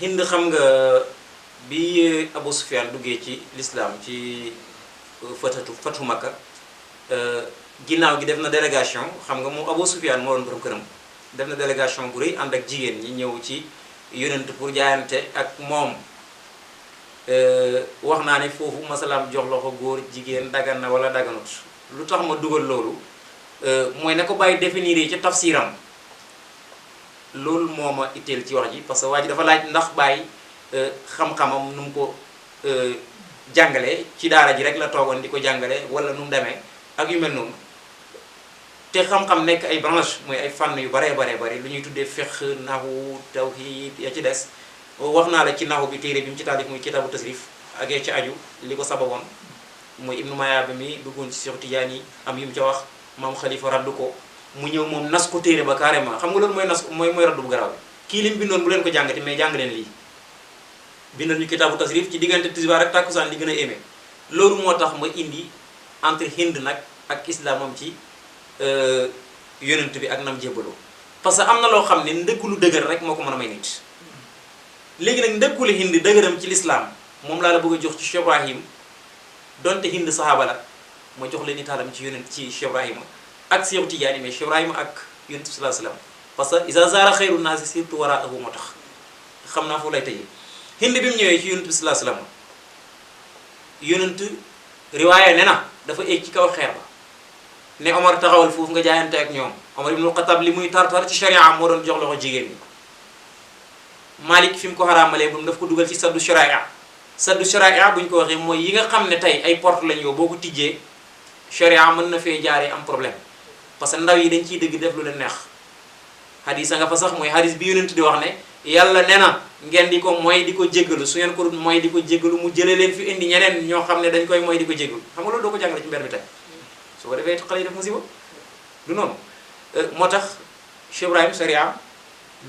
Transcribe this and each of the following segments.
Hind xam nga bi Abu Sufyaan duggee ci l'islam ci fatu Makka ginnaaw gi def na délégation xam nga moom Abu Sufyaan moo doon borom këram def na délégation bu rëy ànd ak jigéen ñi ñëw ci yonent pour jaayante ak moom wax naa ne foofu masalaam jox loxo góor jigéen dagan na wala daganut lu tax ma dugal loolu mooy na ko bàyyi définir yi ci tafsiram loolu moo ma itteel ci wax ji parce que waa ji dafa laaj ndax bàyyi xam-xamam nu mu ko jàngale ci daara ji rek la toogoon di ko jàngale wala nu mu demee ak yu mel noonu te xam-xam nekk ay branche mooy ay fànn yu baree bari lu ñuy tuddee fiqh nahu tawhid ya ci des wax naa la ci nahu bi téere bi mu ci taalif muy kitaabu tasrif ak ya ci aju li ko sababoon mooy ibnu Mayaaba mi duggoon ci Cheikh Tidiane yi am yu mu ca wax maam Khalifa raddu ko mu ñëw moom nas ko téere ba carrément xam nga loolu mooy nas mooy raddu bu garaaw bi kii li mu bindoon bu leen ko jàngati mais jàng leen lii bindal ñu kitaabu tasrif ci diggante tisbaar ak takkusaan li gën a aimé loolu moo tax ma indi entre Hind nag ak islamam ci yonent bi ak nam jébbaloo parce que am na loo xam ne ndëggu lu dëgër rek moo ko mën a may nit léegi nag ndëggu lu Hind dëgëram ci l'islam moom laa la bëgg a jox ci Cheikh Ibrahim donte Hind sahaaba la ma jox leen itaalam ci yonent ci Cheikh Ibrahima ak Cheikh Tidiane mais Cheikh Ibrahima ak yonent bi sallallahu alayhi wasallam parce que isa zara xayru naasi surtout waraahu moo tax xam naa foofu lay tëjee Hind bi mu ñëwee ci yonent bi sallallahu alayhi wasallam yonent riwaaya ne na dafa éeg ci kaw xeer ba ne Omar taxawal foofu nga jaayante ak ñoom Omar ibnul Xattaab li muy tartar ci sharia moo doon jox loxo jigéen ñi Malik fi mu ko xaraamalee bu daf ko dugal ci saddu sharia bu ñu ko waxee mooy yi nga xam ne tey ay porte lañ yow boo ko tijjee sharia mën na fee jaaree am problème parce que ndaw yi dañ ciy dëgg def lu leen neex hadis a nga fa sax mooy hadis bi yonent di wax ne yàlla nee na ngeen di ko mooy di ko jéggalu su ngeen ko dul mooy di ko jéggalu mu jëlee leen fi indi ñeneen ñoo xam ne dañ koy mooy di ko jéggalu xam nga loolu doo ko jàngale ci mbir mi tey su ko defee xale yi def musiba du noonu moo tax Cheikh Ibrahim sharia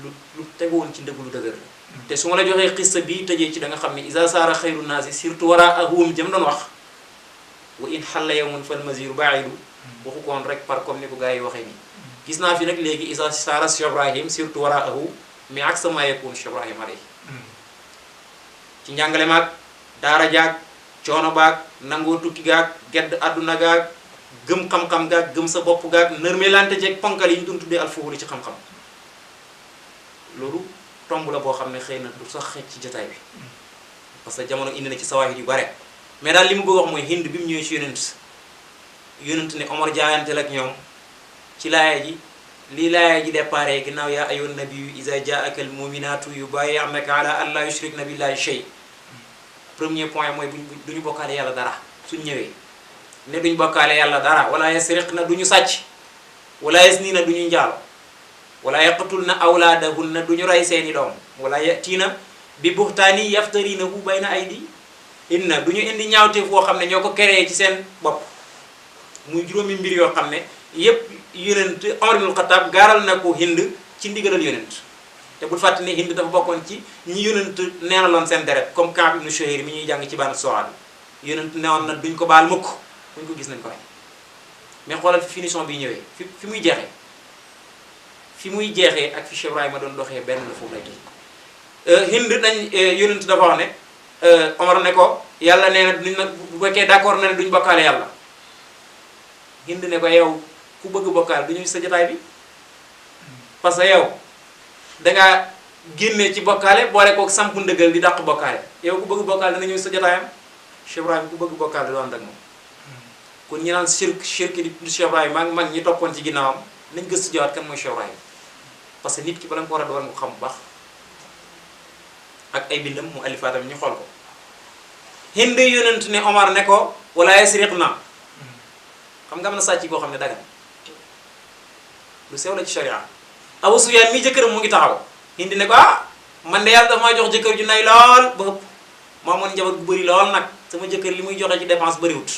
lu tegoon ci ndëgg lu dëgër la te su ma la joxee xissa bii tëjee ci da nga xam ne isa saara xayru naasi surtout wara ahum jëm doon wax wa in xalla yawmun fal masiru baidu waxu koon rek par comme ni ko gars yi waxee nii gis naa fi nag léegi isa saara Cheikh Ibrahim surtout wara ahu mais ak sama yekkoon Cheikh Ibrahim alay ci njàngale maag daara jaag coono baag nangoo tukki gaag gedd àdduna gaag gëm xam-xam gaag gëm sa bopp gaag nërmelante jeeg ponkal yi ñu doon tuddee alfuhuli ci xam-xam loolu tomb la boo xam ne xëy na du sax xëj ci jotaay bi parce que jamono indi na ci sawaahid yu bare mais daal li mu bëgg wax mooy Hind bi mu ñëwee ci yonent ne Omar jaayanteel ak ñoom ci laaya ji lii laaya ji déparé ginnaaw yaa ayyuhan nabiyyu iza jaa'aka al mu'minaatu yubayi'naka ala an la yushrikna billahi shay premier point mooy duñu bokkaale yàlla dara suñ ñëwee ne duñu bokkaale yàlla dara wala yasriqna duñu sàcc wala yasnina duñu njaalo wala yaqtulna awlaadahunna duñu rey seeni doom wala yatiina bi buhtaani yaftarinahu bayna aydi inna duñu indi ñaawteef woo xam ne ñoo ko créé ci seen bopp muy juróomi mbir yoo xam ne yépp yonent Omar ibn Khattab gaaral na ko Hind ci ndigalal yonent te bul fàtte ne Hind dafa bokkoon ci ñi yonent neenaloon seen deret comme Kaab ibn Shuhayr mi ñuy jàng ci Banu Su'aad yonent newoon na duñ ko baal mukk buñ ko gis nañ ko rey mais xoolal fi finition bi ñëwee fi muy jeexee ak fi Cheikh Ibrahima doon doxee benn la foofu lay tey Hind dañ yonent dafa wax ne Omar ne ko yàlla nee na duñ nag bu fekkee d'accord na ne duñ bokkaale yàlla Hind ne ko yow ku bëgg bokkaale duñu sa jotaay bi parce que yow dangaa génnee ci bokkaale boole kook sampu ndëggal di dàq bokkaale yow ku bëgg bokkaale dana ñëw sa jotaayam Cheikh Ibrahima ku bëgg bokkaale du ànd ak moom kon ñi naan shirk di Cheikh Ibrahima mag ñi toppoon ci ginnaawam nañ gëstu jawaat kan mooy Cheikh Ibrahima parce que nit ki bala nga ko war a doon nga ko xam bu baax ak ay bindam mu alifaatam ñu xool ko Hind yonent ne Omar ne ko wala yasriqna xam nga am na sàcc koo xam ne dagan lu sew la ci sharia Abu Sufyaan mii jëkkëram mu ngi taxaw Hind ne ko man de yàlla dafa may jox jëkkër ju nay lool ba ëpp maa amoon njaboot bu bëri lool nag sama jëkkër li muy joxe ci dépense bëriwut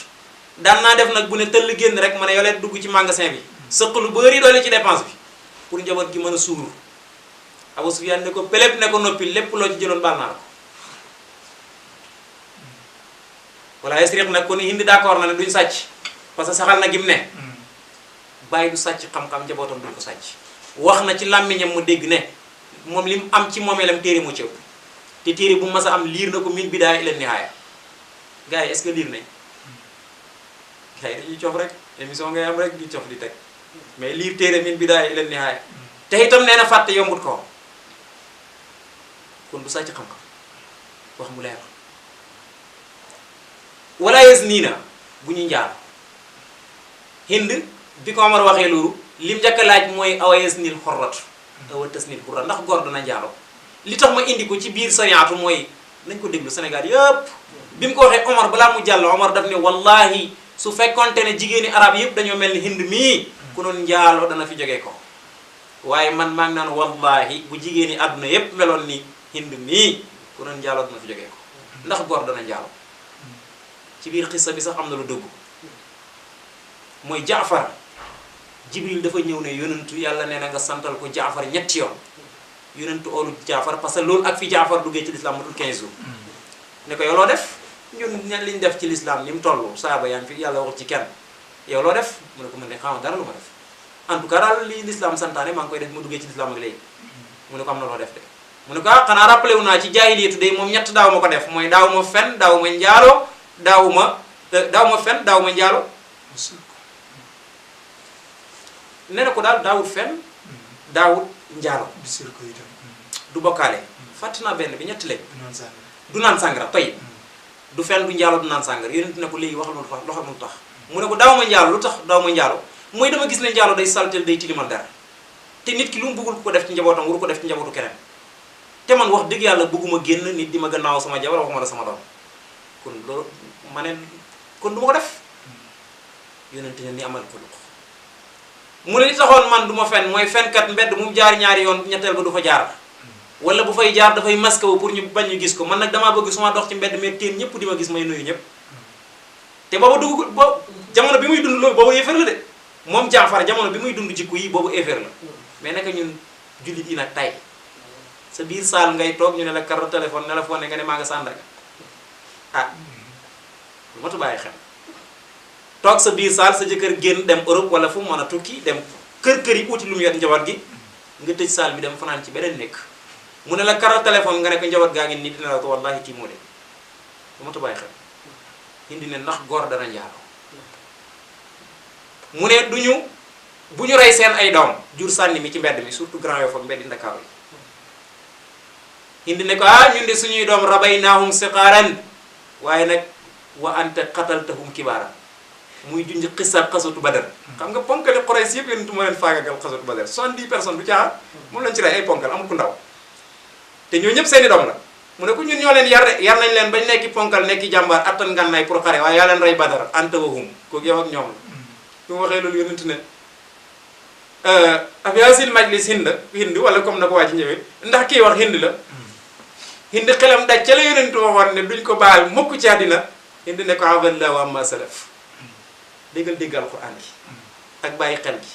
daan naa def nag bu ne tëll génn rek ma ne yoleet dugg ci magasin bi sëq lu bëri doole ci dépense bi pour njaboot gi mën a suuru Abu Sufyaan ne ko pelep ne ko noppi lépp loo ci jëloon baal naa la ko wala yasriq nag kon Hind d'accord na ne duñ sàcc parce que saxal na gim ne bàyyi du sàcc xam-xam njabootam duñ ko sàcc wax na ci làmmiñam mu dégg ne moom li mu am ci moomeelam téere moo ci ëpp te téere bu mas a am liir na ko min bidaaya ila nihaaya gars yi est-ce que liir nañ gars yi dañuy cof rek émission ngay am rek di cof di teg mais liir téere min bidaaya ila nihaaya te itam nee na fàtte yombut ko kon du sàcc xam-xam wax mu leer wala yes nii na bu ñu njaal Hind bi ko Omar waxee loolu lim njëkk a laaj mooy awa yes nil xorratu awa tas nil xurra ndax góor dana njaalo li tax ma indi ko ci biir sariyaatu mooy nañ ko déglu Sénégal yëpp bi mu ko waxee Omar balaa mu jàll Omar daf ne wallahi su fekkonte ne jigéeni arab yëpp dañoo mel ni Hind mii ku noon njaaloo dana fi jógee ko waaye man maa ngi naan wallahi bu jigéeni àdduna yëpp meloon ni Hind mii ku noon njaaloo dana fi jógee ko ndax góor dana njaaloo ci biir xissa bi sax am na lu dëgg mooy Jaafar Jibril dafa ñëw ne yonentu yàlla nee na nga santal ko Jaafar ñetti yoon yonentu oolu Jaafar parce que loolu ak fi Jaafar duggee ci l'islam matul 15 jours ne ko yow loo def ñun liñ def ci l'islam ni mu toll saaba yaa ngi fi yàlla wax ci kenn yow loo def mu ne ko man de xaw ma dara lu ma def en tout cas daal li l'islam santaane maa ngi koy def ma duggee ci l'islam ak léegi mu ne ko am na loo def de mu ne ko ah xanaa rappelé wu naa ci jaahiliyatu de moom ñett daaw ma ko def mooy daaw ma fen daaw ma njaaloo daaw ma fen daaw ma njaaloo nee na ko daal daawut fen daawut njaaloo du bokkaale fàtte naa benn bi ñetti lañ du naan sàngara tey du fen du njaaloo du naan sàngara yonent ne ko léegi waxal ma lu tax mu ne ko daaw ma njaaloo lu tax daaw ma njaaloo mooy dama gis ne njaaloo day saltel day tilimal dara te nit ki lu mu bëggul ko def ci njabootam waru ko def ci njabootu keneen te man wax dëgg yàlla bëgguma génn nit di ma gannaaw sama jabar waxuma la sama doom kon loolu ma ne kon du ma ko def yonent ne ni amal xuluq mu ne li taxoon man du ma fen mooy fenkat mbedd mu jaar ñaari yoon ñetteel ba du fa jaar wala bu fay jaar dafay masque ba pour ñu bañ ñu gis ko man nag damaa bëgg suma dox ci mbedd mais teen ñëpp di ma gis may nuyu ñëpp te booba dugg ba jamono bi muy dund loolu boobu éeféer la de moom Jaafar jamono bi muy dund jikko yi boobu éeféer la mais naka ñun jullit yi nag tay sa biir saal ngay toog ñu ne la carte téléphone nga ne maa nga Sandaga ah lu matu bàyyi xel toog sa biir saal sa jëkkër génn dem Europe wala fu mu mën a tukki dem kër yi uti lu mu yor njaboot gi nga tëj saal bi dem fanaan ci beneen nekk mu ne la carte téléphone nga ne ko njaboot gaa ngi nii dina la ko wallahi kii moo de lu matu bàyyi xel indi ne ndax góor dana njaaloo mu ne bu ñu rey seen ay doom jur sànni mi ci mbedd mi surtout Grand Yoff ak mbeddi Ndakaaru yi indi ne ko ah ñun de suñuy doom rabaynaahum siqaaran waaye nag wa anta qataltahum kibaaran muy junj xasatu Badar xam nga ponkali Quraysh yëpp yonentu moo leen faagagal xasatu Badar 70 personnes du caaxaan moom lañ ci rey ay ponkal amul ku ndaw te ñoo ñëpp seeni doom la mu ne ko ñun ñoo leen yar nañ leen bañ nekki ponkal nekki jàmbaar attan ngànnaay pour xare waaye yaa leen rey Badar anta wa hum kooku yow ak ñoom la bi mu waxee loolu yonentu ne afiasil majlis Hind wala comme na ko waa ci ñëwee ndax kii wax Hind la Hind xelam daj ca la yonentu waxoon ne duñ ko baal mukk ci àddina Hind ne ko abadallah wa amma salaf dégg alquran gi ak bàyyi xel gi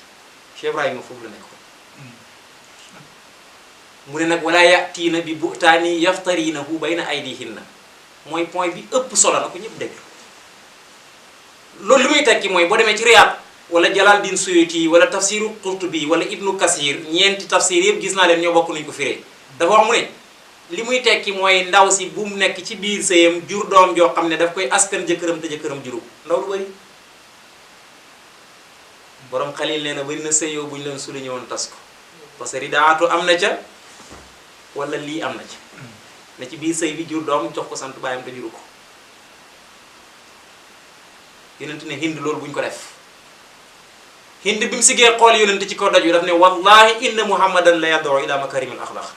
Cheikh Ibrahima foofu la nekkoon mu ne nag wala yatiina bi bu'taani yaftariinahu bayna aydihinna mooy point bi ëpp solo na ko ñëpp dégg loolu li muy tekki mooy boo demee ci Riyaad wala Jalaaluddin Suyuti wala tafsiru Qurtubi wala Ibnu Kasir ñeenti tafsir yëpp gis naa leen ñoo bokk nañu ko firee dafa wax mu ne li muy tekki mooy ndaw si bu mu nekk ci biir sëyam jur doom joo xam ne daf koy askan jëkkëram te jëkkëram juru ndaw lu bari borom Xalil nee na bari na sëy yoo bu ñu leen sulu ñëwoon tas ko parce que ridaatu am na ca wala lii am na ca ne ci biir sëy bi jur doom jox ko sant baayam te juru ko yonent ne Hind loolu bu ñu ko def Hind bi mu siggee xool yonent ci kaw daj wi daf ne wallahi inna muhammadan la yad'u ila makarimil axlaq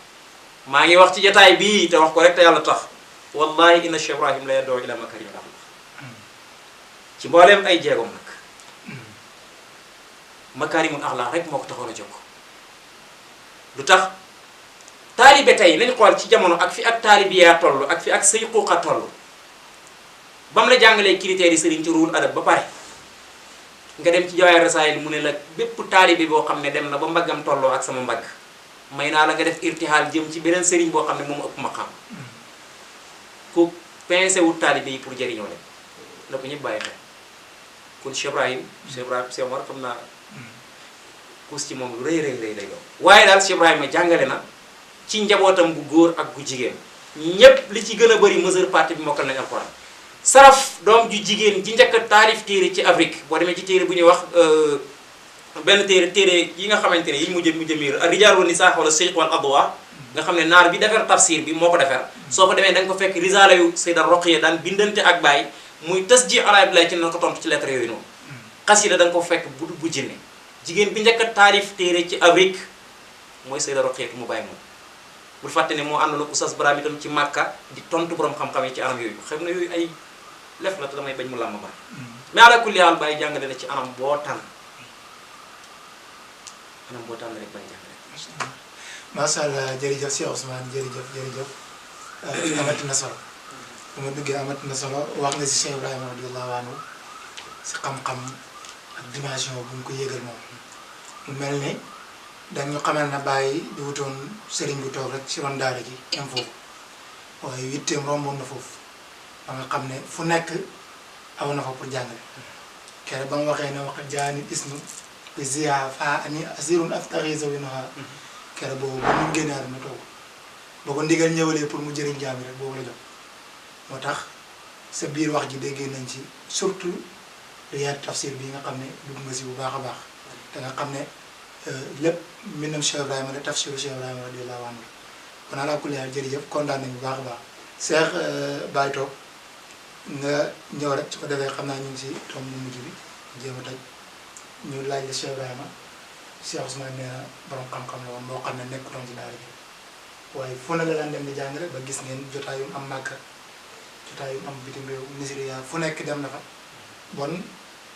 maa ngi wax ci jataay bii te wax ko rek te yàlla tax wallahi inna Cheikh Ibrahim la yad'u ila makarimil axlaq ci mbooleem ay jeegom nag makarimul axlaq rek moo ko taxoon a jóg lu tax taalibe tey nañ xool ci jamono ak fi ak taalibiyaa toll ak fi ak sayquuqa toll ba mu la jàngalee critères yi sëriñ ci ruul adab ba pare nga dem ci Jawaahir Rasaa'il mu ne la bépp taalibe boo xam ne dem na ba mbaggam tolloo ak sama mbagg may naa la nga def irtihaal jëm ci beneen sëriñ boo xam ne moom ëpp ma xam ku pincé wut taalibe yi pour jëriñoo leen la ko ñëpp bàyyi xel kon Cheikh Ibrahim Cheikh Omar xam naa kus ci moom lu rëy lay doon waaye daal Cheikh Ibrahima jàngale na ci njabootam gu góor ak gu jigéen ñépp li ci gën a bëri majeure partie bi mokkal nañ alxuraan. saraf doom ju jigéen ji njëkk a taalif téere ci Afrique boo demee ci téere bu ñuy wax benn téere yi nga xamante ne yi mujj miir Rijaal wa Nisaa wala Seyx wal Adwa nga xam ne naar bi defar tafsir bi moo ko defar soo ko demee da nga ko fekk risaala yu Sayda Roqiya daan bindante ak Baay muy tasji ala Abdoulaye ci na ko tontu ci lettre yooyu noonu xasida da nga ko fekk bu jinne jigéen bi njëkk a taalif téere ci Afrique mooy Sayda Roqiya mu Baay moom bul fàtte ne moo àndoon ak Oustaz Brahim itam ci Màkka di tontu borom xam-xam yi ci anam yooyu xam na yooyu ay lef la te damay bañ mu làmm ba mais ala kulli haal Baay jàngale na ci anam boo tànn rek Baay jàngale. macha allah jërëjëf Cheikh Ousmane jërëjëf amati na solo bu ma duggee amati na solo wax nga si Cheikh Ibrahima radiyallahu anhu si xam-xam ak dimension bu ñu ko yéegal moom mu mel ni dañu xamal na Baay di wutoon sëriñ bu toog rek ci ron daara ji am foofu waaye yitteem romboon na foofu ba nga xam ne fu nekk aw na fa pour jàngale kere ba mu waxee ne wax jaani isnu bi ziya fa ani asirun aftari zawinoha kere boobu ba mu génne àdduna toog boo ko ndigal ñëwalee pour mu jëriñ jaam rek boobu la jox moo tax sa biir wax ji déggee nañ ci surtout riyaad tafsir bi nga xam ne dugg nga si bu baax a baax da nga xam ne lépp mbindam Cheikh Ibrahima la tafsiru Cheikh Ibrahima radiyallahu anhu kon alaa kulli haal jërëjëf kontaan nañu bu baax a baax Cheikh Baye toog nga ñëw rek su ko defee xam naa ñu ngi si tomb bu mujj bi jéem a tëj ñu laaj la Cheikh Ibrahima Cheikh Ousmane nee na borom xam-xam la woon moo xam ne nekkutoon ci daara ji waaye fu na la daan dem di jàngale ba gis ngeen jotaay yu am Màkka jotaay yu am bitim réew Nigeria fu nekk dem na fa bon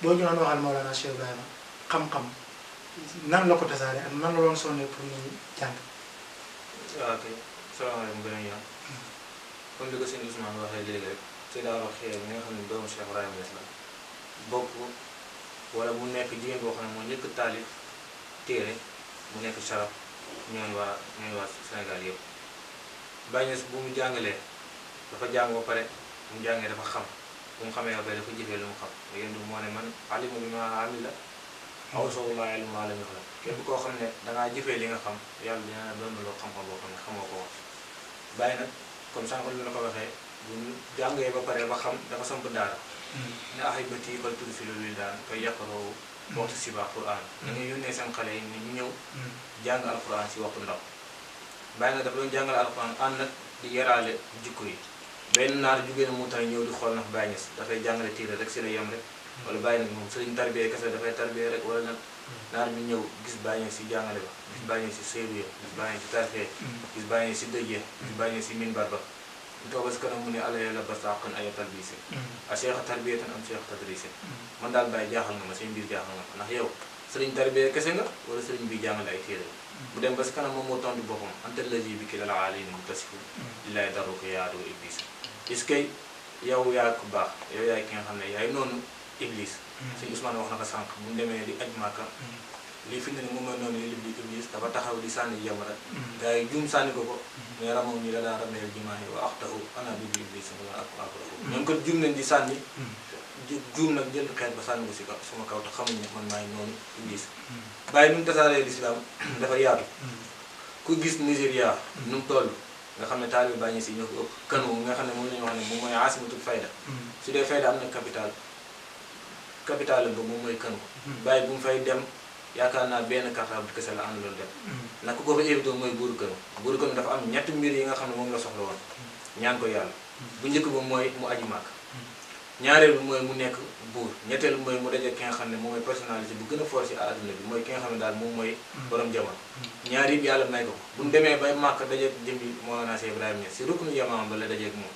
doo ñu doon waxal Mawlana Cheikh Ibrahima xam-xam nan la ko tasaare ak nan la doon sonné pour ñu jàng. waaw kay salaamaaleykum gën a ñëw comme li ko sëñ Ousmane waxee léegi rek Sayda Roqiya mi nga xam ne doomu Cheikh Ibrahima Niass la bokk wala mu nekk jigéen boo xam ne moo njëkk taalif téere mu nekk sharaf ñooy waa Sénégal yëpp. Baye Niass bu mu jàngalee dafa jàng ba pare bu mu jàngee dafa xam bu mu xamee ba pare dafa jëfee lu mu xam yéen du moo ne man alimu bi ma amila aw soowu laa ilmu maa la ñu xam képp koo xam ne dangaa jëfee li nga xam yàlla dina la doon loo xam-xam boo xam ne xamoo ko wax. Baye nag comme sànq li la ko waxee bu ñu jàngee ba pare ba xam dafa samp daara ne ahibati fal tudxilul wildaan koy yaqra'u waxtu siba Qur'an da ngay yónnee seen xale yi ni ñu ñëw jàng alquran si waxtu ndaw. Baye nag dafa doon jàngale alquran ànd nag di yaraale jikko yi benn naar jugee na mu tax ñëw di xool nag Baye Niass dafay jàngale tiire rek si la yem rek wala Baye nag moom sëriñ tarbiyee kese dafay tarbiyee rek wala nag naar bi ñëw gis Baye Niass si jàngale ba gis Baye Niass si séeruye gis Baye Niass si tarxee gis Baye Niass si dëjee gis Baye Niass si minbar ba ñu toog si kanam mu ne ala la bastaqan ay talbisi a cheikh tarbiyatan am cheikh tadrisi man daal Baye jaaxal nga ma seen mbir jaaxal nga ma ndax yow sëriñ tarbiyee kese nga wala sëriñ bi jàngale ay téere bu dem ba si kanam moom moo tontu boppam anta lazi bi ki lal alin mutasifu lillahi daruka yaadu iblis est-ce que yow yaa ko baax yow yaay ki nga xam ne yaay noonu iblis sëñ Ousmane wax na ko sànq bu ñu demee di aj Màkka lii fi ne ni moom mooy noonu li li iblis dafa taxaw di sànni jamra gars yi juum sànni ko mais ramoom ñi la daan rameel jimaani wa axtahu ana bi iblis wala ak ñoom kat juum nañ di sànni juum nag jël xeet ba sànni ko si kaw suma kaw te xamuñ ne man maay noonu iblis bàyyi nu mu tasaaree lislaam dafa yaatu ku gis Nigéria nu mu toll nga xam ne taalibe Baye Niass yi ñoo ko ëpp Kano nga xam ne moom la ñu wax ne moom mooy asimatul fayda su dee fayda am na capital ba moom mooy Kano Baye bu mu fay dem yaakaar naa benn cartable kese la àndaloon dem nag ku ko fa évité mooy buuru Kano dafa am ñetti mbir yi nga xam ne moom la soxla woon ñaan ko yàlla bu njëkk ba mooy mu aji màkk ñaareel bi mooy mu nekk buur ñetteel bi mooy mu daje ki nga xam ne moom mooy personnalité bu gën a fort si àdduna bi mooy ki nga xam ne daal moom mooy borom jamono ñaar yëpp yàlla may ko bu ñu demee bay màkk dajeeg jëmbi Mawlana Cheikh Ibrahima Niass si ruknu yamaam ba la dajeeg moom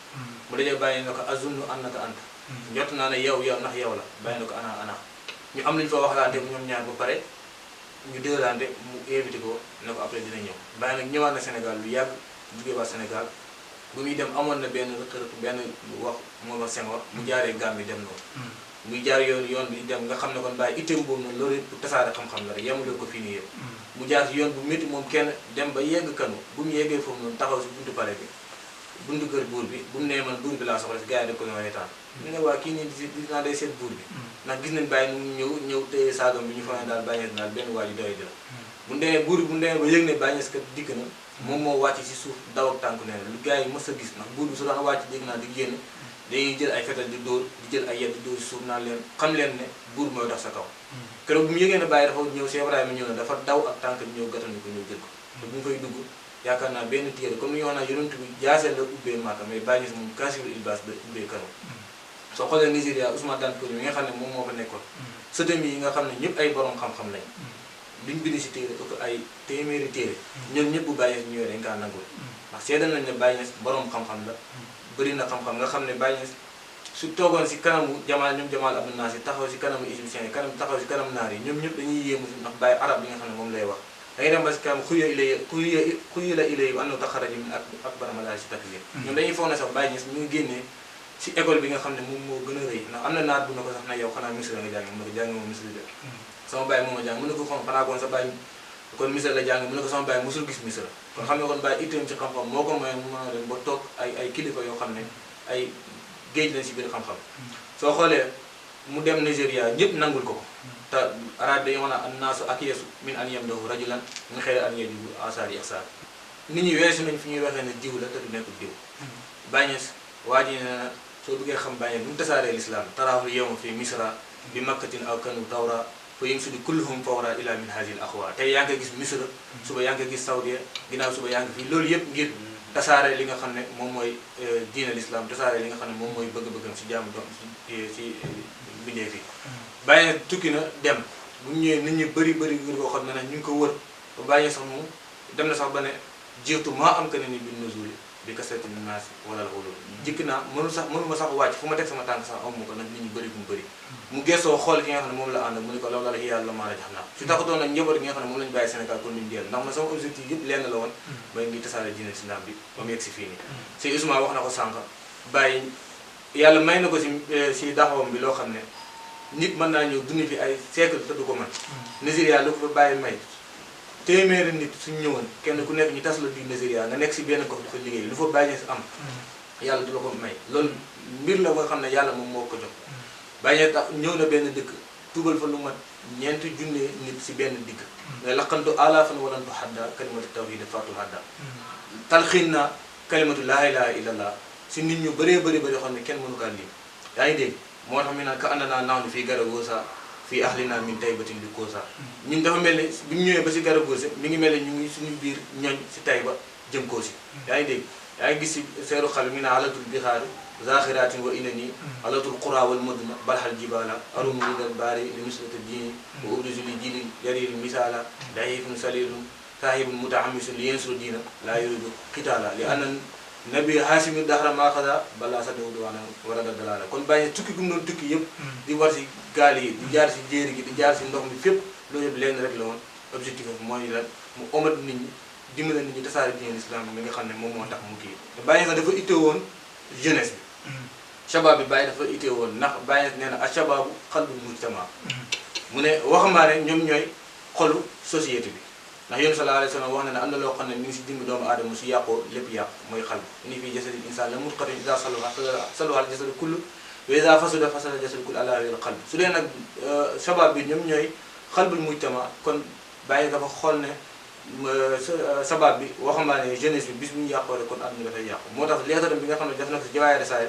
mu dajeeg bàyyi na ko azunnu annaka anta jot naa ne yow ndax yow la bàyyi na ko ana ñu am nañu fa waxlaante ñoom ñaar ba pare ñu dégalaante mu invité ko ne ko après dina ñëw bàyyi nag ñëwaat na Sénégal lu yàgg jugee waa Sénégal bu muy dem amoon na benn rëq-rëq benn wax moo wax Senghor mu jaaree Gambie dem noonu muy jaar yoon bi dem nga xam ne kon bàyyi itteem boobu noonu loolu pour tasaare xam-xam la rek yemule ko fii nii yëpp mu jaar si yoon bu métti moom kenn dem ba yegg Kano bu mu yeggee foofu noonu taxaw si buntu pale bi buntu kër buur bi bu mu nee man buur bi laa soxla si gars yi da ko ñoo reetaan ñu ne waa kii nii di naa day seet buur bi ndax gis nañ bàyyi nu ñëw téye saagam bi ñu fa ne daal bàyyi daal benn waa ji doy di la bu demee buur bi bu demee ba yëg ne Baye Niass kat dikk na moom moo wàcc si suuf daw ak tànk nee na lu gars yi mës a gis ndax buur bi su daan wàcc dégg naa di génn dañuy jël ay fetal di dóor di jël ay yet di dóor si suuf naan leen xam leen ne buur mooy dox sa kaw keroog bu mu yëgee ne Baye dafa ñëw Cheikh Ibrahima ñëw na dafa daw ak tànk ñëw gatanu ko ñëw jël ko te bu mu fay dugg yaakaar naa benn téere comme ni ñu wax naa yonent bi jaasee la ubbee Màkka mais Baye Niass moom kaasiful ilbaas la ubbee Kano soo xoolee Nigéria Ousmane Dan Fodio mi nga xam ne moom moo fa nekkoon sëtam yi nga xam ne ñëpp ay borom xam-xam lañ liñ bind si téere ëpp ay téeméeri téere ñoom ñëpp bu Baye Niass ñëwee dañ kaa nangul ndax seedal nañ ne Baye Niass borom xam-xam la bëri na xam-xam nga xam ne Baye Niass su toogoon si kanamu Jamal ñoom Jamal Abdou Nasir taxaw si kanamu égyptien yi taxaw si kanam naar yi ñoom ñëpp dañuy yéemu si ndax Baye arab bi nga xam ne moom lay wax da ngay dem ba si kanam xuyu la ilay annahu taxaraja min akbar madaaris takfir ñoom dañuy foog ne sax Baye Niass ñu ngi génnee si école bi nga xam ne moom moo gën a rëy ndax am na naat bu na ko sax na yow xanaa Misra nga jàng mu ne ko jàng moom Misra de sama Baye moo ma jàng mu ne ko xam xanaa kon sa Baye kon Misra la jàng mu ne ko sama Baye mosul gis Misra kon xam ne kon Baye itteem ci xam-xam moo ko may mu mën a dem ba toog ay kilifa yoo xam ne ay géej lañ si biir xam-xam soo xoolee mu dem Nigéria ñëpp nangul ko te arab dañu wax naan annaasu akyasu min an yamdahu rajulan min xayri an yajibu asaari ihsaan nit ñi weesu nañ fi ñuy waxee ne diw la te du nekkul diw Baye Niass waa ji nee na soo bëggee xam Baye Niass bu mu tasaaree lislaam taraahu yawma fi misra bi makkatin aw kanu tawra fa yamsudu kulluhum fawra ila min hazil axwa tey yaa ngi koy gis Misra suba yaa ngi koy gis Saudia ginnaaw suba yaa ngi fii loolu yëpp ngir tasaare li nga xam ne moom mooy diine l'islam tasaare li nga xam ne moom mooy bëgg-bëggam si jaamu doom si bindee fi Baye Niass tukki na dem bu ñu ñëwee nit ñi bëri wër koo xam ne nag ñu ngi ko wër ba Baye Niass sax moom dem na sax ba ne jiitu maa am que ne ni bin nuzuli bi kasrati naas wala loolu jikk naa mënuma sax wàcc fu ma teg sama tànk sax amu ko nag nit ñi bëri bu mu bëri mu gëstoo xool ki nga xam ne moom la ànd mu ne ko loolu la yàlla maa la jax naa su taxutoon nag njaboot gi nga xam ne moom lañu bàyyi Sénégal kon duñu deel ndax man sama objectif yëpp lenn la woon mooy ngi tasaare diine islam bi ba mu yegg si fii nii si Ousmane wax na ko sànq bàyyi yàlla may na ko si daxawam bi loo xam ne nit mën naa ñëw dund fi ay siècle te du ko mën Nigéria lu ko fa bàyyi may téeméeri nit suñ ñëwoon kenn ku nekk ñu tas la biir Nigéria nga nekk si benn gox di fa liggéey lu fa Baye Niass am yàlla du la ko may loolu mbir la nga xam ne yàlla moom moo ko jox Baye Niass tax ñëw na benn dëkk tuubal fa lu mat 4 junne nit si benn digg nga laqantu alaafan walantu hadda kalimatu tawhid fatul hadda talxiin naa kalimatu laa ilaha illallah si nit ñu bëree bëri xam ne kenn mënu kaa lim yaa ngi dégg moo tax mi naan ka ànd naa naaw ni fii Garagosa fii ahlina min taybatin bi Kosa ñun dafa mel ni bi ñu ñëwee ba si Garagosa mi ngi mel ni ñu ngi suñu biir ñoñ si Tayba jëm Koosi yaa ngi dégg yaa ngi gis si seeru xal mi naa alatul bixaari zaxiratin wa inani alatul qura wal madina balxal jibala arumu lidal baari li mislata diini wa ubrisu li jilin yariril misala dahifun salilun saahibun mutaamisun li yensuru diina laa yuridu qitaala li anna nabi haasimi daxra maa xada balaa sa dew diwaana war a dalaala kon Baye Niass tukki gu mu doon tukki yëpp di war si gaal yi di jaar si jéeri gi di jaar si ndox mi fépp loolu yëpp lenn rek la woon objectif mooy lan mu omat nit ñi dimbale nit ñi tasaare diine islam mi nga xam ne moom moo tax mu kii te Baye Niass dafa itte woon jeunesse bi shabab bi Baye dafa itte woon ndax Baye Niass nee na a shababu xalbul mujtama mu ne waxambaane ñoom ñooy xolu société bi ndax yéen sallallahu alayhi wa sallam wax na ne am na loo xam ne mi ngi si dimbi doomu aadama su yàqoo lépp yàq mooy xal ni fii jasadi insaan la mutqatin iza saluha al jasadu kullu wa iza fasada fasada jasadu kullu ala wal qalb su dee nag shabab bi ñoom ñooy xalbul mujtama kon Baye dafa xool ne sabab bi waxambaane jeunesse bi bis bu ñu yàqoo rek kon àdduna dafay yàqu moo tax leetaram bi nga xam ne def na ko si jawaaya risaala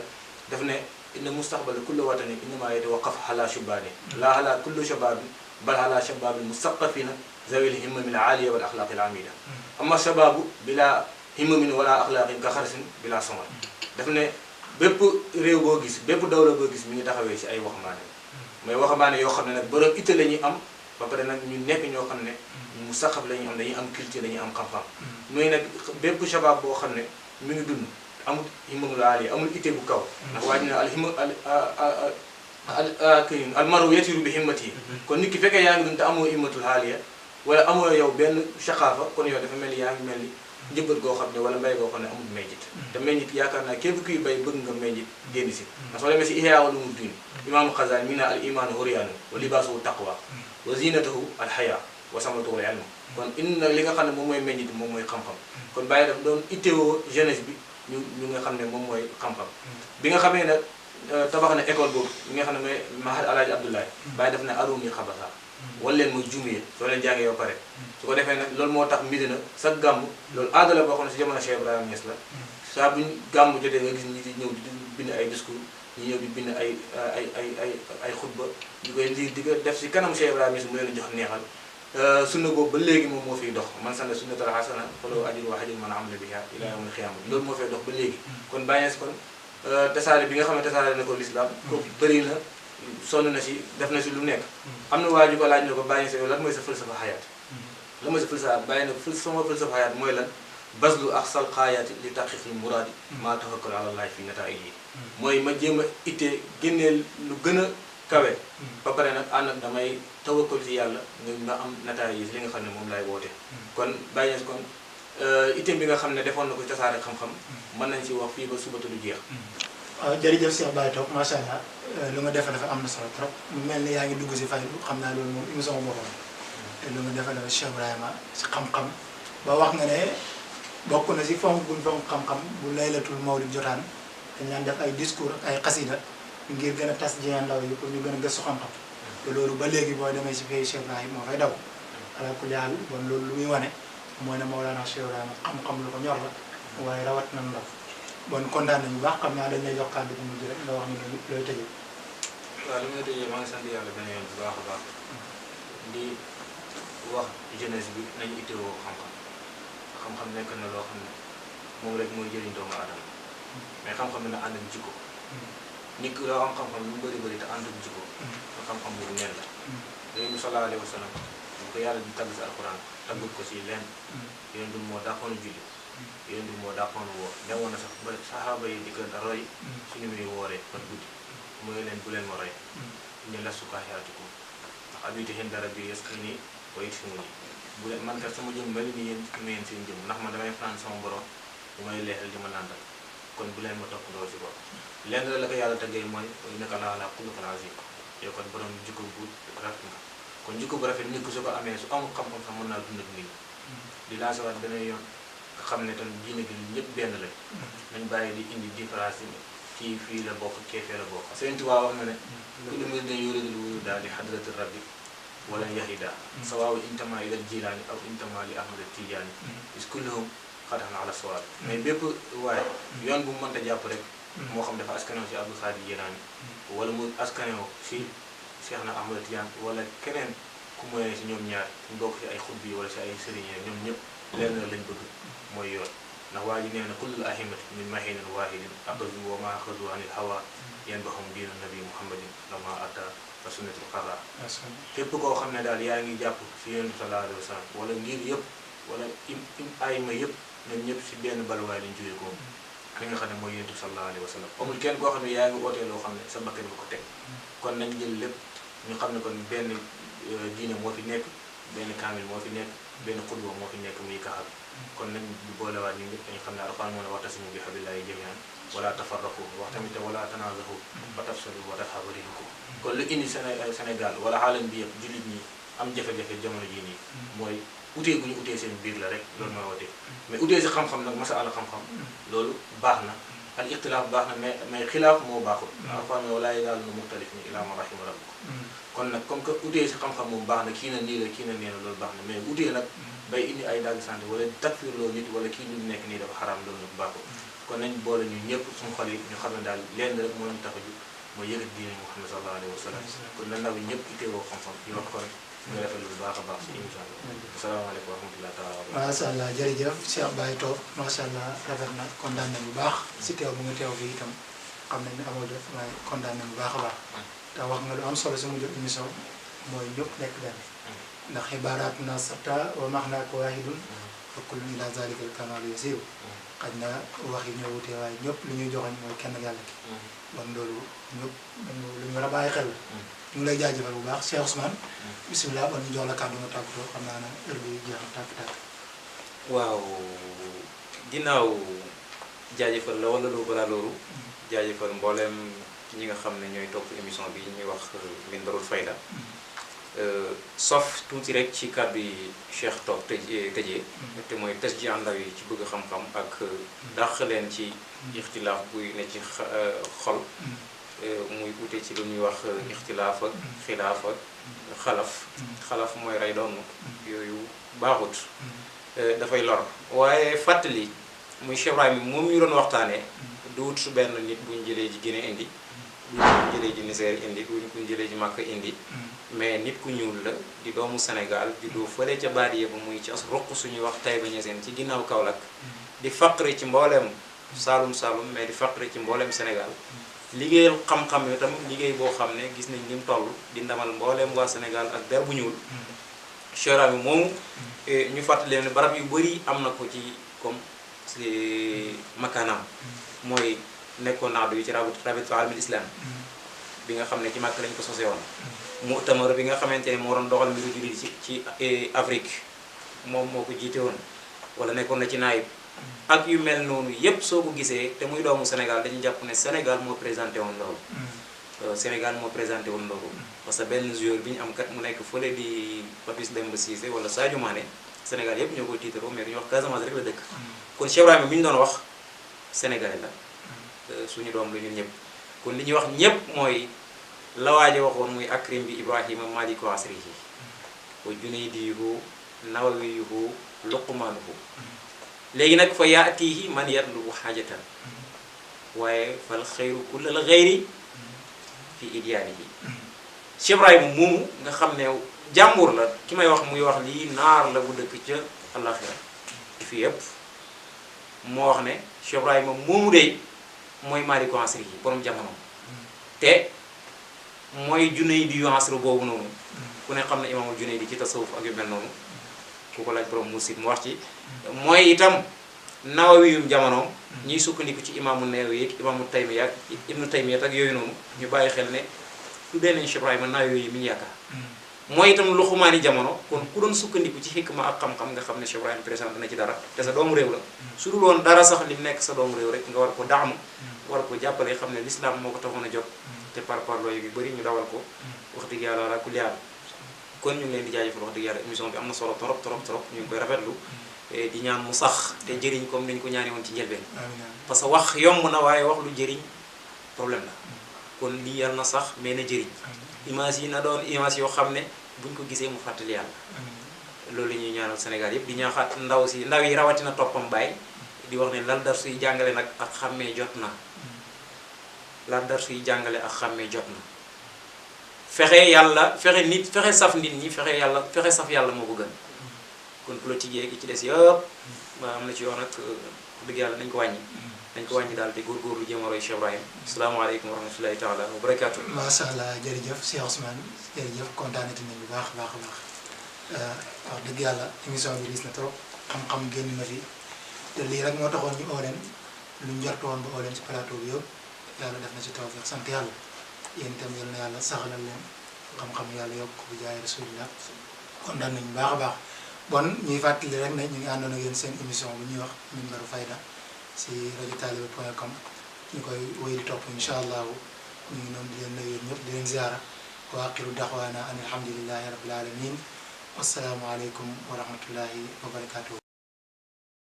daf ne inna mustaqbala kulli watani innama yatawaqqaf ala shubaani la ala kulli shababin bal ala shababil musaqafina zawil himmamil aaliya wal axlaaqil amida amma shababu bila himmamin wala axlaaqin ka xarsin bila samal daf ne bépp réew boo gis bépp dawla boo gis mi ngi taxawee si ay waxambaane mooy waxambaane yoo xam ne nag borom itte la ñuy am ba pare nag ñu nekk ñoo xam ne mu saqaf la ñuy am dañuy am culture dañuy am xam-xam muy nag bépp shabab boo xam ne mi ngi dund amul himmamul aaliya amul itte bu kaw ndax waa ji ne al maru yatiru bi himmati kon nit ki fekkee yaa ngi dund te amoo himmatul aaliya wala amoo yow benn shaqaafa kon yow dafa mel ni yaa ngi mel ni njëbbat goo xam ne wala mbay goo xam ne amul meññit te meññit yaakaar naa képp kuy bay bëgg nga meññit génn si ndax soo demee si Ihyaa Ulumuddin imaamu Xasaali mi naa al imaanu huryaanu wa libaasuhu taqwa wa zinatuhu al hayaa wa samatuhu al ilm kon inna li nga xam ne moom mooy meññit moom mooy xam-xam kon Baye daf doon itteewoo jeunesse bi ñu nga xam ne moom mooy xam-xam bi nga xamee nag tabax na école boobu mi nga xam ne mooy Mahad Alaaji Abdoulaye Baye daf ne aruni xabasa wala leen mooy jumiya soo leen jàngee ba pare su ko defee nag loolu moo tax Medina sa gàmm loolu aada la boo xam ne si jamono Cheikh Ibrahima Niass la saa buñ gàmm jotee nga gis ñi di ñëw di bind ay discours ñi ñëw di bind ay xutba ñu koy lii di ko def si kanam Cheikh Ibrahima Niass mu leen jox neexal sunna boobu ba léegi moom moo fiy dox man sanna sunnatal hasana falahu ajrun wa ajru man amila biha ila yawmil qiyaama loolu moo fay dox ba léegi kon Baye Niass kon tasaare bi nga xam ne tasaare na ko l'islam ko bëri na sonn na si def na si lu nekk am na waa ju ko laaj ne ko Baye Niass yow lan mooy sa falsafa xayaat lan mooy sa falsafa bàyyi na sama falsafa xayaat mooy lan baslu axsal xaayaati li taqiqil muraadi maa tawakkal ala llahi fi nataa'ij yi mooy ma jéem a ittee génneel lu gën a kawe ba pare nag ànd ak damay tawakkal ci yàlla nga am nataa'ij yi li nga xam ne moom laay woote kon Baye Niass kon itam bi nga xam ne defoon na ko tasaare xam-xam mën nañ ci wax fii ba suba te du jeex waaw jërëjëf Cheikh Baye Top macha allah lu nga defee dafa am na solo trop mu mel ni yaa ngi dugg si faydu xam naa loolu moom émission boppam te lu nga defee dafa Cheikh Ibrahima si xam-xam ba wax nga ne bokk na si fonk buñ fonk xam-xam bu laylatul mawlid jotaan dañ daan def ay discours ak ay xasida ngir gën a tas jiyeen ndaw yi pour ñu gën a gëstu xam-xam te loolu ba léegi boo demee si fay Cheikh Ibrahima moo fay daw ala kulli haal bon loolu lu muy wane mooy ne Mawlana Cheikh Ibrahima xam-xam lu ko ñor la waaye rawat na ndaw bon kontaan nañu bu baax xam naa dañ lay jox kàddu bu mujj rek nga wax ni looy tëjee. waaw li may tëjee maa ngi sant yàlla benn yoon bu baax a baax di wax jeunesse bi nañu itteewoo xam-xam nekk na loo xam ne moom rek mooy jëriñ doomu aadama mais xam-xam dina ànd ak jikko nit ki loo am xam-xam lu mu bëri bëri te ànd ak jikko te xam-xam boobu neen la Yonent bi sallallahu alayhi wa sallam bu ko yàlla di tagg si alquran taggut ko si lenn Yonent bi moo dàqoon julli Yonent bi moo dàqoon woor demoon na sax ba saxaaba yi di ko roy suñu muy wooree par guddi mooy leen bu leen ma roy ñu lastu kaafiatikum ndax abiitu inda rabbii yasqini wa yut'imuni bu leen man kat sama jëm mel ni yéen am yéen seen jëm ndax man damay fanaan sama borom bu may leexal di ma nàndal kon bu leen ma topp ndoo si bopp lenn la ko yàlla tëggee mooy innaka la'alaa xuluqin aziim yow kon borom jikko bu rafet nga kon jikko bu rafet nit ku su ko amee su amul xam-xam sax mën naa dund ak nit ñi di lancer waat beneen yoon nga xam ne tam diine gi ñëpp benn lañ nañ bàyyi di indi différence yi kii fii la bokk kee fee la bokk Sëñ Tuubaa wax na ne kullu muridin yuridul wuruda li hadrati rabbi wala yahida sawaawu intama ilal jilaani aw intama li ahmad tijaani is kulluhum xatan ala sawaab mais bépp waaye yoon bu mu mënta jàpp rek moo xam dafa askanoo si Abdul Xaadir Jilaani wala mu askanoo si Cheikh na Ahmad Tijaan wala keneen ku moyee si ñoom ñaar ñu bokk si ay xutbi wala si ay sëriñ ñoom ñëpp lenn lañ bëgg mooy yoon ndax waa ji nee na kullul ahimati min mahinin wahidin aqazu wa ma axazu anil hawa yan ba xam diina nabi muhammadin lama ata wa sunnatul xarra képp koo xam ne daal yaa ngi jàpp si yonent bi sallallahu alayhi wa sallam wala ngir yëpp wala ayima yëpp ñoom ñëpp si benn balwaay lañ jógee ko li nga xam ne mooy yonent bi sallallahu alayhi wa sallam amul kenn koo xam ne yaa ngi ootee loo xam ne sa bakkan nga ko teg kon nañ jël lépp ñu xam ne kon benn diine moo fi nekk benn kaamil moo fi nekk benn xutba moo fi nekk muy kaxal kon nañ boolewaat ñu ñëpp dañu xam ne alxuraan moo ne wa'tasimu bi hablillahi jamii'an wala tafarraqu wax tamit wala tanaazahu fa tafshalu wa tadhhaba riihukum kon lu indi Sénégal wala xaalam bi yëpp jullit ñi am jafe-jafe jamono jii nii mooy utee gu ñu utee seen biir la rek loolu mooy wotee mais utee si xam-xam nag masala xam-xam loolu baax na al ixtilaaf baax na mais xilaaf moo baaxul alxuraan wala yazaaluuna muxtalifiina illaa man rahima rabbuk kon nag comme que utee si xam-xam moom baax na kii na nii la kii na nee na loolu baax na mais utee nag bay indi ay dagg santé wala takfir loo nit wala kii lu nekk nii dafa xaraam loolu nag baaxul kon nañ boole ñu ñëpp suñu xol yi ñu xam ne daal lenn rek moo ñu tax a jóg mooy yëgat diine Muhammad sallallahu alayhi wa sallam kon na ndaw yi ñëpp itteewoo xam-xam ñu wax ko rek ñu rafetlu bu baax a baax si émission bi asalaamaaleykum wa rahmatulah taala macha allah jërëjëf Cheikh Baye Top macha allah rafet na kontaan nañ bu baax si teew bu nga teew fii itam xam nañ ne amoo jot waaye kontaan nañ bu baax a baax te wax nga lu am solo si mu jot émission mooy ñëpp nekk benn ndax xibaaraat na sabta wa max naa ko waahidun fa kullun ila zalikal kamaal yasiir xaj na wax yi ñoo wutee waaye ñëpp lu ñuy joxoñ mooy kenn yàlla ki bon loolu ñëpp lu ñu war a bàyyi xel la ñu ngi lay jaajëfal bu baax Cheikh Ousmane bisimilah bon ñu jox la kàddu nga tàggatoo xam naa ne heure bi jeex na tàkk-tàkk waaw ginnaaw jaajëfal la wala loolu balaa loolu jaajëfal mboolem ñi nga xam ne ñooy topp émission bi ñuy wax Minbarul Fayda sauf tuuti rek ci kàddu yi Cheikh Top tëjee te mooy tës ji àndaw yi ci bëgg xam-xam ak dàq leen ci ixtilaaf buy ne ci xol muy ute ci lu ñuy wax ixtilaaf ak xilaaf ak xalaf mooy rey doon yooyu baaxut dafay lor waaye fàttali muy Cheikh Ibrahima moom ñu doon waxtaanee duut benn nit bu ñu jëlee ci Guinée indi duut bu ñu jëlee ci Niger indi duut bu ñu jëlee ci Makka indi mais nit ku ñuul la di doomu Sénégal di doo fële ca baadiye ba muy ci as ruq suñuy wax Taïba Niassène ci ginnaaw Kaolack di faqri ci mbooleem Saalum mais di faqri ci mbooleem Sénégal liggéeyal xam-xam yi tam liggéey boo xam ne gis nañ ni mu toll di ndamal mbooleem waa Sénégal ak der bu ñuul Cheikh Ibrahima moomu ñu fàttali leen ne barab yu bëri am na ko ci comme si makaanam mooy nekkoon naadu yu ci rabitu alamil islam bi nga xam ne ci Makka lañ ko sosé woon mu'tamar bi nga xamante ne moo doon doxal mbiru jullit ci Afrique moom moo ko jiite woon wala nekkoon na ci naayib ak yu mel noonu yépp soo ko gisee te muy doomu Sénégal dañu jàpp ne Sénégal moo présenté woon loolu Sénégal moo présenté woon loolu parce que benn joueur bi ñu am kat mu nekk fële di Papis Demba Cissé wala Sadio Mané Sénégal yépp ñoo koy tiitaroo mais dañuy wax Casamance rek la dëkk kon Cheikh Ibrahima bi ñu doon wax sénégalais la suñu doom la ñun ñëpp kon li ñuy wax ñëpp mooy la waaje waxoon muy akrim bi Ibrahima maliko asrihi wa junaydiyuhu nawawiyuhu luqmanuhu léegi nag fa yaatihi man yatlubu xaajatan waaye fal xayru kullal xayri fi idyaanihi Cheikh Ibrahima moomu nga xam ne jàmbur la ki may wax muy wax lii naar la bu dëkk ca àllaxira fi yëpp moo wax ne Cheikh Ibrahima moomu de mooy maliko asrihi borom jamono te mooy Junaydi yu asr boobu noonu ku ne xam ne imaamul Junaydi ci tasawuf ak yu mel noonu ku ko laaj borom Mursid mu wax ci mooy itam Nawawi yum jamonoom ñiy sukkandiku ci imaamu Nawawi ak imaamu Taymiya ak Ibnu Taymiya ak yooyu noonu ñu bàyyi xel ne tuddee nañu Cheikh Ibrahima Nawawi yi mi ñu yaakaar mooy itam Luxmaani jamono kon ku doon sukkandiku ci xikma ak xam-xam nga xam ne Cheikh Ibrahima présenté na ci dara te sa doomu réew la su dul woon dara sax li nekk sa doomu réew rek nga war ko daamu war ko jàppale xam ne l'islam moo ko taxoon a jóg te par parloo yu bëri ñu dawal ko wax dëgg yàlla ala kulli haal kon ñu ngi leen di jaajëfal wax dëgg yàlla émission bi am na solo trop ñu ngi koy rafetlu di ñaan mu sax te jëriñ comme ni ñu ko ñaanee woon ci njëlbeen parce que wax yomb na waaye wax lu jëriñ problème la kon lii yàlla na sax mais na jëriñ image yi na doon image yoo xam ne buñ ko gisee mu fàttali yàlla loolu la ñuy ñaanal Sénégal yëpp di ñaaxaat ndaw yi rawatina toppam baay di wax ne lal dar suy jàngale nag ak xàmmee jot na lal dar suy jàngale ak xàmmee jot na fexe saf nit ñi fexe saf yàlla moo ko gën kon politique yi ci des yëpp am na ci yoon ak dëgg yàlla nañ ko wàññi daal te góorgóorlu jéem a roy Cheikh Ibrahima asalaamaaleykum wa rahmatulahi taala wa barakaatu. macha allah jërëjëf Cheikh Ousmane jërëjëf kontaanati nañu bu baax wax dëgg yàlla émission bi riis na trop xam-xam génn na fi te lii rek moo taxoon ñu oo leen lu njortu woon ba oo leen ci plateau bi yëpp yàlla def na ci tawfiq sant yàlla yéen itam yal na yàlla saxalal leen xam-xam yàlla yokk bu jaay rasulillah kontaan nañu baax a baax bon ñuy fàttali rek ne ñu ngi àndoon ak yéen seen émission bu ñuy wax Minbaru Fayda si rajo talibé.com ñu koy wéy di topp incha allahu ñu ngi noonu di leen nuyu ñëpp di leen ziara wa aqiru daxwaana an alhamdulillahi rabbil alamin wassalaamu aleykum wa rahmatullahi wa barakatuh